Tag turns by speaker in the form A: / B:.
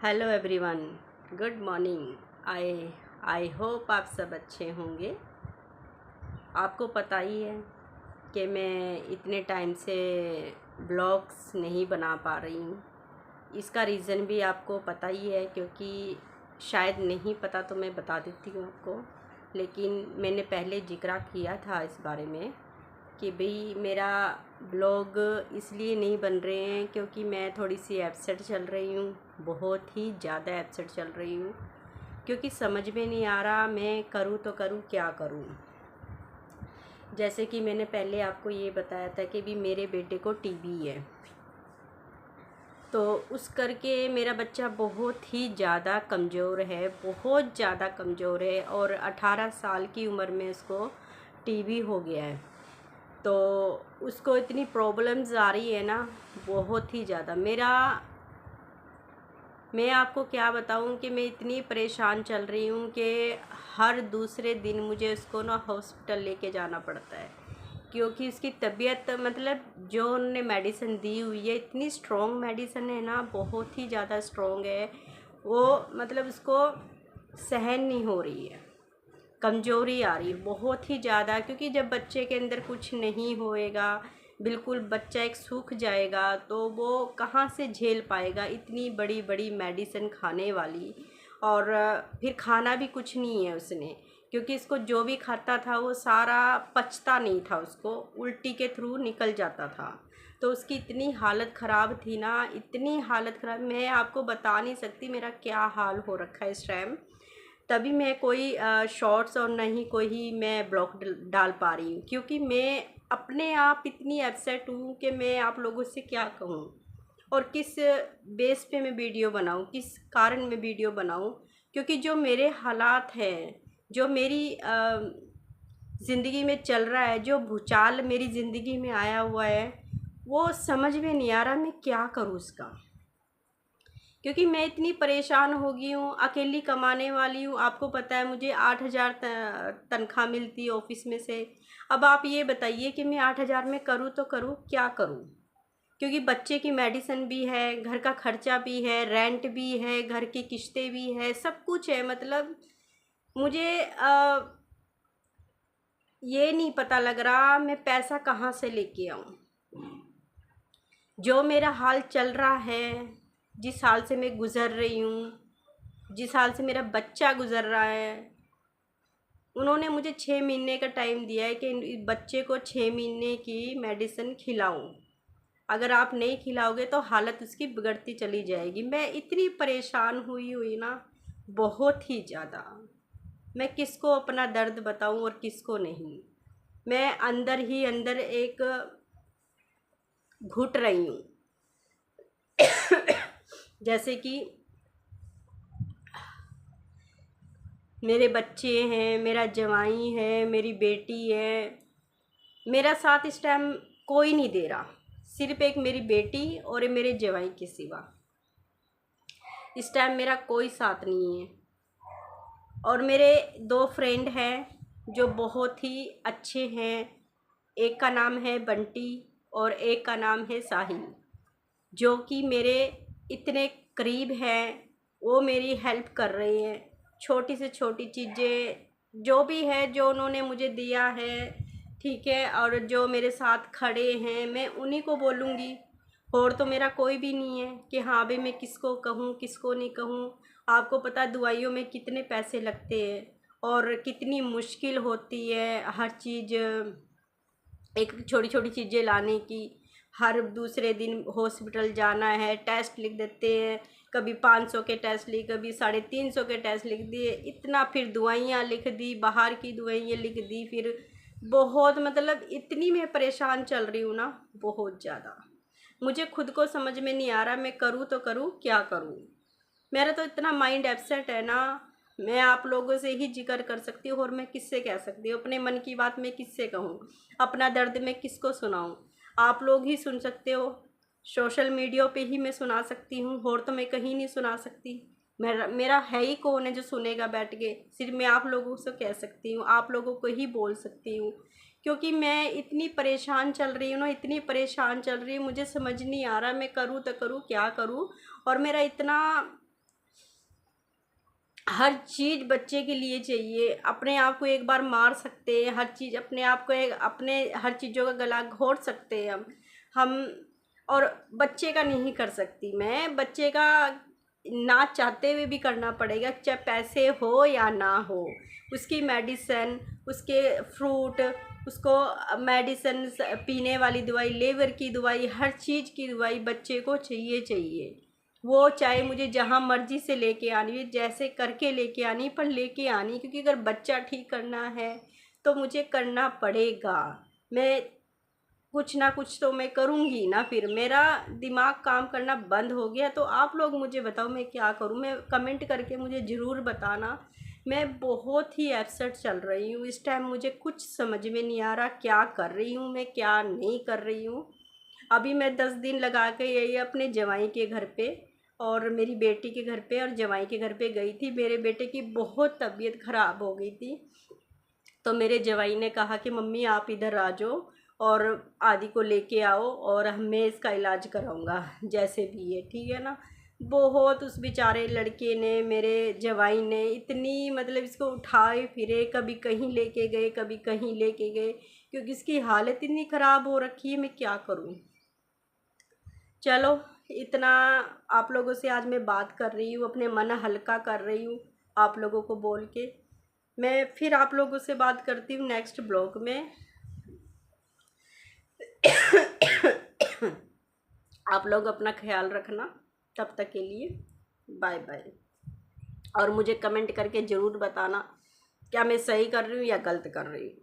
A: Hello everyone, good morning. I hope आप सब अच्छे होंगे। आपको पता ही है कि मैं इतने टाइम से ब्लॉग्स नहीं बना पा रही हूँ। इसका रीज़न भी आपको पता ही है, क्योंकि शायद नहीं पता तो मैं बता देती हूँ आपको। लेकिन मैंने पहले जिक्र किया था इस बारे में कि भाई मेरा ब्लॉग इसलिए नहीं बन रहे हैं क्योंकि मैं थोड़ी सी अपसेट चल रही हूँ, बहुत ही ज़्यादा अपसेट चल रही हूँ। क्योंकि समझ में नहीं आ रहा मैं करूँ तो करूँ क्या करूँ। जैसे कि मैंने पहले आपको ये बताया था कि भी मेरे बेटे को टीबी है, तो उस करके मेरा बच्चा बहुत ही ज़्यादा कमज़ोर है, बहुत ज़्यादा कमज़ोर है। और 18 साल की उम्र में उसको टीबी हो गया है। तो उसको इतनी प्रॉब्लम्स आ रही है ना, बहुत ही ज़्यादा। मैं आपको क्या बताऊं कि मैं इतनी परेशान चल रही हूं कि हर दूसरे दिन मुझे उसको ना हॉस्पिटल लेके जाना पड़ता है, क्योंकि उसकी तबीयत मतलब जो उन्होंने मेडिसिन दी हुई है, इतनी स्ट्रॉन्ग मेडिसिन है ना, बहुत ही ज़्यादा स्ट्रॉन्ग है वो। मतलब उसको सहन नहीं हो रही है, कमज़ोरी आ रही है बहुत ही ज़्यादा। क्योंकि जब बच्चे के अंदर कुछ नहीं होएगा, बिल्कुल बच्चा एक सूख जाएगा, तो वो कहाँ से झेल पाएगा इतनी बड़ी बड़ी मेडिसिन खाने वाली। और फिर खाना भी कुछ नहीं है उसने, क्योंकि इसको जो भी खाता था वो सारा पचता नहीं था, उसको उल्टी के थ्रू निकल जाता था। तो उसकी इतनी हालत ख़राब थी ना, इतनी हालत ख़राब मैं आपको बता नहीं सकती मेरा क्या हाल हो रखा है इस टाइम। तभी मैं कोई शॉर्ट्स और नहीं कोई मैं ब्लॉग डाल पा रही हूँ, क्योंकि मैं अपने आप इतनी अपसेट हूँ कि मैं आप लोगों से क्या कहूँ और किस बेस पे मैं वीडियो बनाऊँ, किस कारण मैं वीडियो बनाऊँ। क्योंकि जो मेरे हालात हैं, जो मेरी ज़िंदगी में चल रहा है, जो भूचाल मेरी ज़िंदगी में आया हुआ है, वो समझ में नहीं आ रहा मैं क्या करूँ उसका। क्योंकि मैं इतनी परेशान हो गई हूँ, अकेली कमाने वाली हूँ। आपको पता है मुझे 8,000 तनख्वाह मिलती है ऑफिस में से। अब आप ये बताइए कि मैं 8,000 में करूँ तो करूँ क्या करूँ, क्योंकि बच्चे की मेडिसिन भी है, घर का खर्चा भी है, रेंट भी है, घर की किस्तें भी है, सब कुछ है। मतलब मुझे ये नहीं पता लग रहा मैं पैसा कहाँ से लेके आऊँ। जो मेरा हाल चल रहा है, जिस हाल से मैं गुज़र रही हूँ, जिस हाल से मेरा बच्चा गुज़र रहा है, उन्होंने मुझे 6 महीने का टाइम दिया है कि बच्चे को 6 महीने की मेडिसिन खिलाओ। अगर आप नहीं खिलाओगे तो हालत उसकी बिगड़ती चली जाएगी। मैं इतनी परेशान हुई ना, बहुत ही ज़्यादा। मैं किसको अपना दर्द बताऊं और किसको नहीं। मैं अंदर ही अंदर एक घुट रही हूँ। जैसे कि मेरे बच्चे हैं, मेरा जवाई है, मेरी बेटी है, मेरा साथ इस टाइम कोई नहीं दे रहा। सिर्फ एक मेरी बेटी और मेरे जवाई के सिवा इस टाइम मेरा कोई साथ नहीं है। और मेरे 2 फ्रेंड हैं जो बहुत ही अच्छे हैं। एक का नाम है बंटी और एक का नाम है साहिल, जो कि मेरे इतने करीब हैं। वो मेरी हेल्प कर रहे हैं, छोटी से छोटी चीज़ें जो भी है, जो उन्होंने मुझे दिया है, ठीक है। और जो मेरे साथ खड़े हैं मैं उन्हीं को बोलूँगी, और तो मेरा कोई भी नहीं है कि हाँ भाई मैं किसको कहूँ किसको नहीं कहूँ। आपको पता है दवाइयों में कितने पैसे लगते हैं और कितनी मुश्किल होती है हर चीज़, एक छोटी छोटी चीज़ें लाने की। हर दूसरे दिन हॉस्पिटल जाना है, टेस्ट लिख देते हैं, कभी 500 के टेस्ट लिख, कभी 350 के टेस्ट लिख दिए, इतना फिर दवाइयाँ लिख दी, बाहर की दवाइयाँ लिख दी। फिर बहुत मतलब इतनी मैं परेशान चल रही हूँ ना, बहुत ज़्यादा। मुझे खुद को समझ में नहीं आ रहा मैं करूँ तो करूँ क्या करूँ। मेरा तो इतना माइंड अपसेट है ना, मैं आप लोगों से ही जिक्र कर सकती हूँ और मैं किससे कह सकती हूँ अपने मन की बात। मैं किससे कहूँ अपना दर्द, मैं किसको सुनाऊँ। आप लोग ही सुन सकते हो, सोशल मीडिया पे ही मैं सुना सकती हूँ, और तो मैं कहीं नहीं सुना सकती। मेरा है ही कौन है जो सुनेगा बैठ के। सिर्फ मैं आप लोगों से कह सकती हूँ, आप लोगों को ही बोल सकती हूँ। क्योंकि मैं इतनी परेशान चल रही हूँ ना, इतनी परेशान चल रही हूँ, मुझे समझ नहीं आ रहा मैं करूँ तो करूँ क्या करूँ। और मेरा इतना हर चीज़ बच्चे के लिए चाहिए। अपने आप को एक बार मार सकते हैं, हर चीज़ अपने आप को अपने हर चीज़ों का गला घोट सकते हैं हम और बच्चे का नहीं कर सकती मैं। बच्चे का ना चाहते हुए भी करना पड़ेगा, चाहे पैसे हो या ना हो। उसकी मेडिसिन, उसके फ्रूट, उसको मेडिसिन, पीने वाली दवाई, लीवर की दवाई, हर चीज़ की दवाई बच्चे को चाहिए चाहिए। वो चाहे मुझे जहाँ मर्ज़ी से लेके आनी है, जैसे करके लेके आनी, पर लेके आनी, क्योंकि अगर बच्चा ठीक करना है तो मुझे करना पड़ेगा। मैं कुछ ना कुछ तो मैं करूँगी ना। फिर मेरा दिमाग काम करना बंद हो गया तो आप लोग मुझे बताओ मैं क्या करूँ। मैं कमेंट करके मुझे ज़रूर बताना। मैं बहुत ही अपसेट चल रही हूँ इस टाइम। मुझे कुछ समझ में नहीं आ रहा क्या कर रही हूँ मैं, क्या नहीं कर रही हूँ। अभी मैं 10 दिन लगा के यही अपने जवाई के घर पे और मेरी बेटी के घर पे और जवाई के घर पे गई थी। मेरे बेटे की बहुत तबीयत ख़राब हो गई थी, तो मेरे जवाई ने कहा कि मम्मी आप इधर आ जाओ और आदि को लेके आओ और मैं इसका इलाज कराऊंगा जैसे भी है, ठीक है ना। बहुत उस बेचारे लड़के ने, मेरे जवाई ने इतनी मतलब इसको उठाए फिरे, कभी कहीं लेके गए कभी कहीं लेके गए, क्योंकि इसकी हालत इतनी ख़राब हो रखी है। मैं क्या करूं। चलो, इतना आप लोगों से आज मैं बात कर रही हूँ, अपने मन हल्का कर रही हूँ आप लोगों को बोल के। मैं फिर आप लोगों से बात करती हूँ नेक्स्ट ब्लॉग में। आप लोग अपना ख्याल रखना। तब तक के लिए बाय बाय। और मुझे कमेंट करके ज़रूर बताना क्या मैं सही कर रही हूँ या गलत कर रही हूँ।